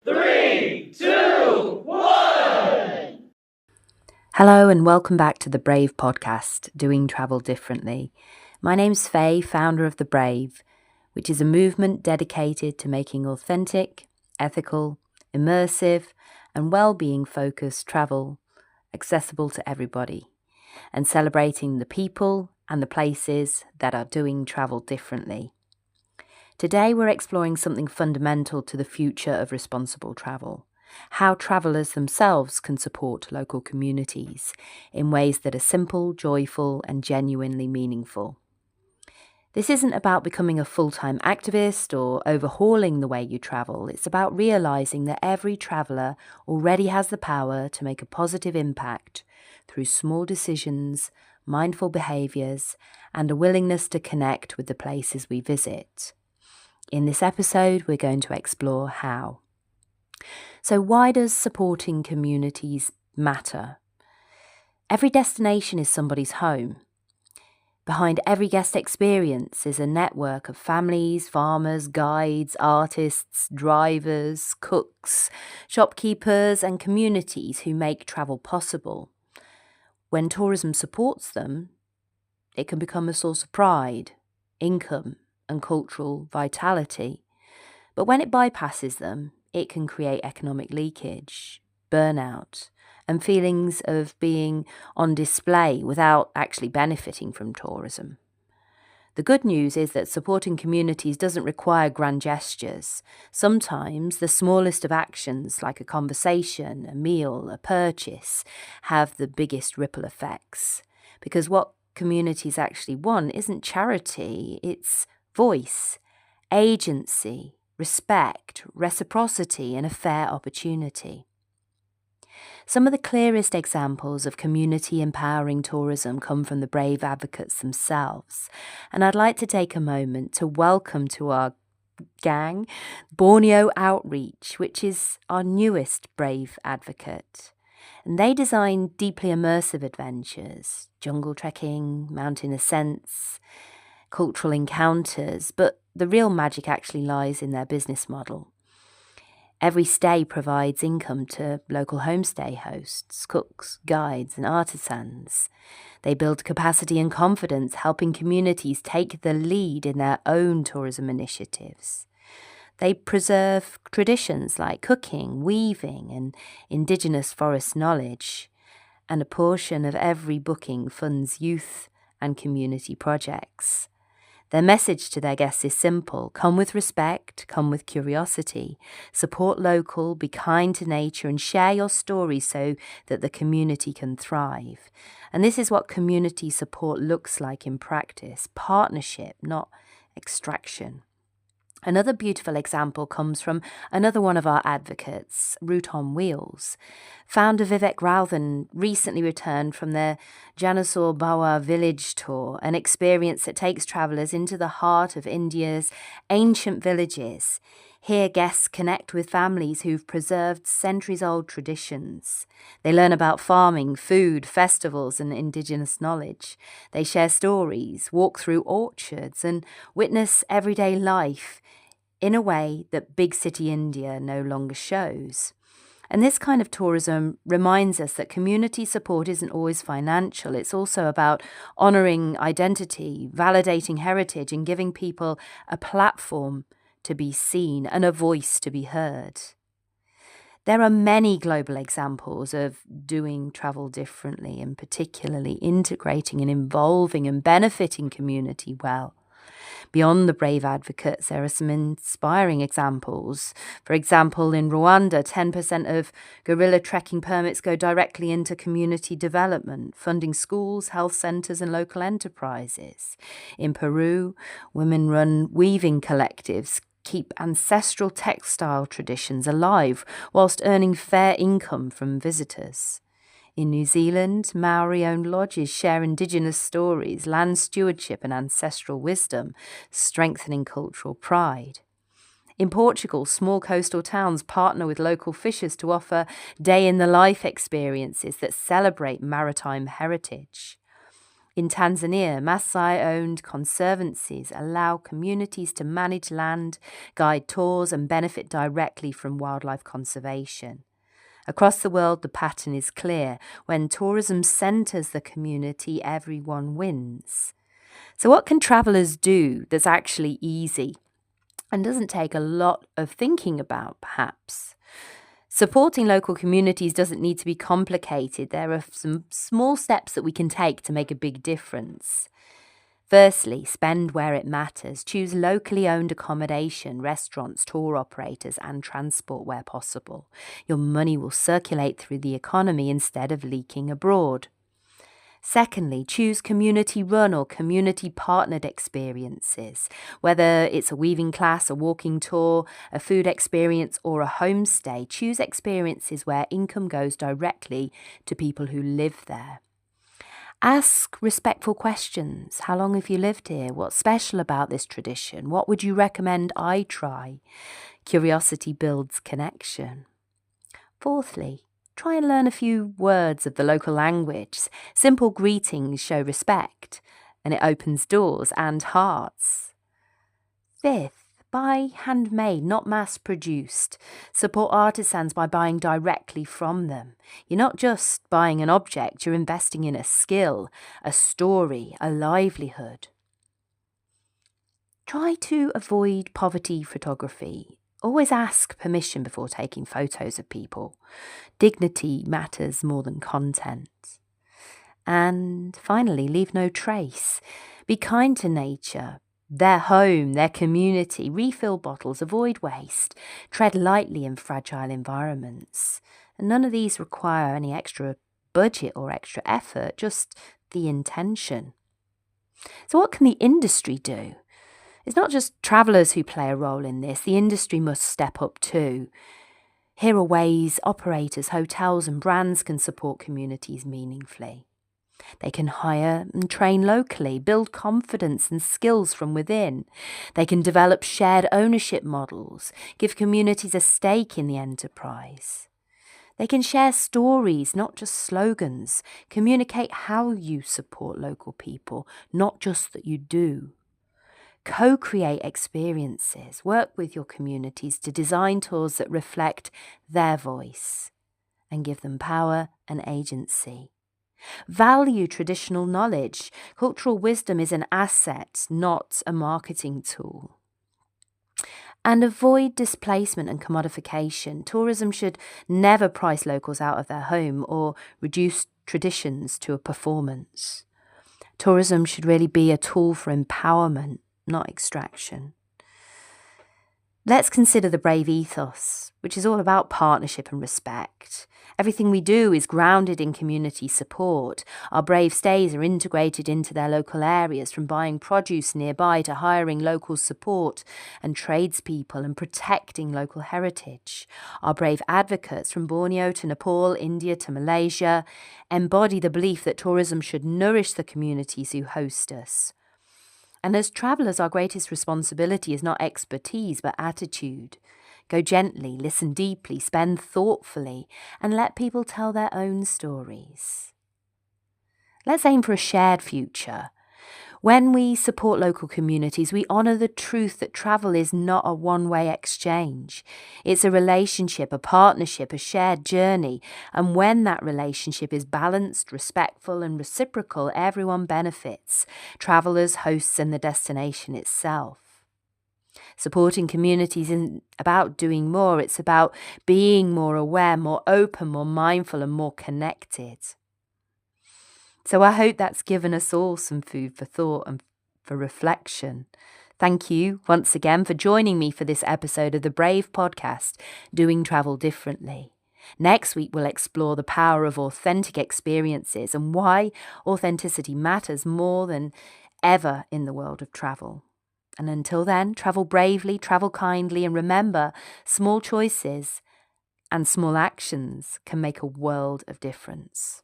3, 2, 1! Hello and welcome back to the Brave podcast, Doing Travel Differently. My name's Faye, founder of The Brave, which is a movement dedicated to making authentic, ethical, immersive and well-being focused travel accessible to everybody, and celebrating the people and the places that are doing travel differently. Today we're exploring something fundamental to the future of responsible travel: how travellers themselves can support local communities in ways that are simple, joyful and genuinely meaningful. This isn't about becoming a full-time activist or overhauling the way you travel. It's about realising that every traveller already has the power to make a positive impact through small decisions, mindful behaviours and a willingness to connect with the places we visit. In this episode, we're going to explore how. So why does supporting communities matter? Every destination is somebody's home. Behind every guest experience is a network of families, farmers, guides, artists, drivers, cooks, shopkeepers and communities who make travel possible. When tourism supports them, it can become a source of pride, income and cultural vitality. But when it bypasses them, it can create economic leakage, burnout, and feelings of being on display without actually benefiting from tourism. The good news is that supporting communities doesn't require grand gestures. Sometimes the smallest of actions, like a conversation, a meal, a purchase, have the biggest ripple effects. Because what communities actually want isn't charity, it's voice, agency, respect, reciprocity, and a fair opportunity. Some of the clearest examples of community empowering tourism come from the Brave Advocates themselves, and I'd like to take a moment to welcome to our gang Borneo Outreach, which is our newest Brave Advocate. And they design deeply immersive adventures, jungle trekking, mountain ascents, cultural encounters, but the real magic actually lies in their business model. Every stay provides income to local homestay hosts, cooks, guides and artisans. They build capacity and confidence, helping communities take the lead in their own tourism initiatives. They preserve traditions like cooking, weaving and indigenous forest knowledge, and a portion of every booking funds youth and community projects. Their message to their guests is simple: come with respect, come with curiosity, support local, be kind to nature and share your story so that the community can thrive. And this is what community support looks like in practice: partnership, not extraction. Another beautiful example comes from another one of our advocates, Route on Wheels. Founder Vivek Rauthan recently returned from their Janasur Bawa village tour, an experience that takes travellers into the heart of India's ancient villages. Here, guests connect with families who've preserved centuries-old traditions. They learn about farming, food, festivals and indigenous knowledge. They share stories, walk through orchards and witness everyday life in a way that big city India no longer shows. And this kind of tourism reminds us that community support isn't always financial. It's also about honouring identity, validating heritage and giving people a platform to be seen and a voice to be heard. There are many global examples of doing travel differently and particularly integrating and involving and benefiting community well. Beyond the Brave Advocates, there are some inspiring examples. For example, in Rwanda, 10% of guerrilla trekking permits go directly into community development, funding schools, health centres and local enterprises. In Peru, women-run weaving collectives keep ancestral textile traditions alive whilst earning fair income from visitors. In New Zealand, Maori-owned lodges share indigenous stories, land stewardship and ancestral wisdom, strengthening cultural pride. In Portugal, small coastal towns partner with local fishers to offer day-in-the-life experiences that celebrate maritime heritage. In Tanzania, Maasai-owned conservancies allow communities to manage land, guide tours, and benefit directly from wildlife conservation. Across the world, the pattern is clear. When tourism centres the community, everyone wins. So what can travellers do that's actually easy and doesn't take a lot of thinking about, perhaps? Supporting local communities doesn't need to be complicated. There are some small steps that we can take to make a big difference. Firstly, spend where it matters. Choose locally owned accommodation, restaurants, tour operators, and transport where possible. Your money will circulate through the economy instead of leaking abroad. Secondly, choose community-run or community-partnered experiences. Whether it's a weaving class, a walking tour, a food experience, or a homestay, choose experiences where income goes directly to people who live there. Ask respectful questions. How long have you lived here? What's special about this tradition? What would you recommend I try? Curiosity builds connection. Fourthly, try and learn a few words of the local language. Simple greetings show respect, and it opens doors and hearts. Fifth, buy handmade, not mass-produced. Support artisans by buying directly from them. You're not just buying an object, you're investing in a skill, a story, a livelihood. Try to avoid poverty photography. Always ask permission before taking photos of people. Dignity matters more than content. And finally, leave no trace. Be kind to nature, their home, their community. Refill bottles, avoid waste. Tread lightly in fragile environments. And none of these require any extra budget or extra effort, just the intention. So what can the industry do? It's not just travellers who play a role in this. The industry must step up too. Here are ways operators, hotels and brands can support communities meaningfully. They can hire and train locally, build confidence and skills from within. They can develop shared ownership models, give communities a stake in the enterprise. They can share stories, not just slogans. Communicate how you support local people, not just that you do. Co-create experiences. Work with your communities to design tours that reflect their voice and give them power and agency. Value traditional knowledge. Cultural wisdom is an asset, not a marketing tool. And avoid displacement and commodification. Tourism should never price locals out of their home or reduce traditions to a performance. Tourism should really be a tool for empowerment, not extraction. Let's consider the Brave ethos, which is all about partnership and respect. Everything we do is grounded in community support. Our Brave stays are integrated into their local areas, from buying produce nearby to hiring local support and tradespeople and protecting local heritage. Our Brave advocates, from Borneo to Nepal, India to Malaysia, embody the belief that tourism should nourish the communities who host us. And as travellers, our greatest responsibility is not expertise, but attitude. Go gently, listen deeply, spend thoughtfully, and let people tell their own stories. Let's aim for a shared future. When we support local communities, we honour the truth that travel is not a one-way exchange. It's a relationship, a partnership, a shared journey. And when that relationship is balanced, respectful and reciprocal, everyone benefits. Travellers, hosts and the destination itself. Supporting communities isn't about doing more, it's about being more aware, more open, more mindful and more connected. So I hope that's given us all some food for thought and for reflection. Thank you once again for joining me for this episode of the Brave podcast, Doing Travel Differently. Next week, we'll explore the power of authentic experiences and why authenticity matters more than ever in the world of travel. And until then, travel bravely, travel kindly, and remember, small choices and small actions can make a world of difference.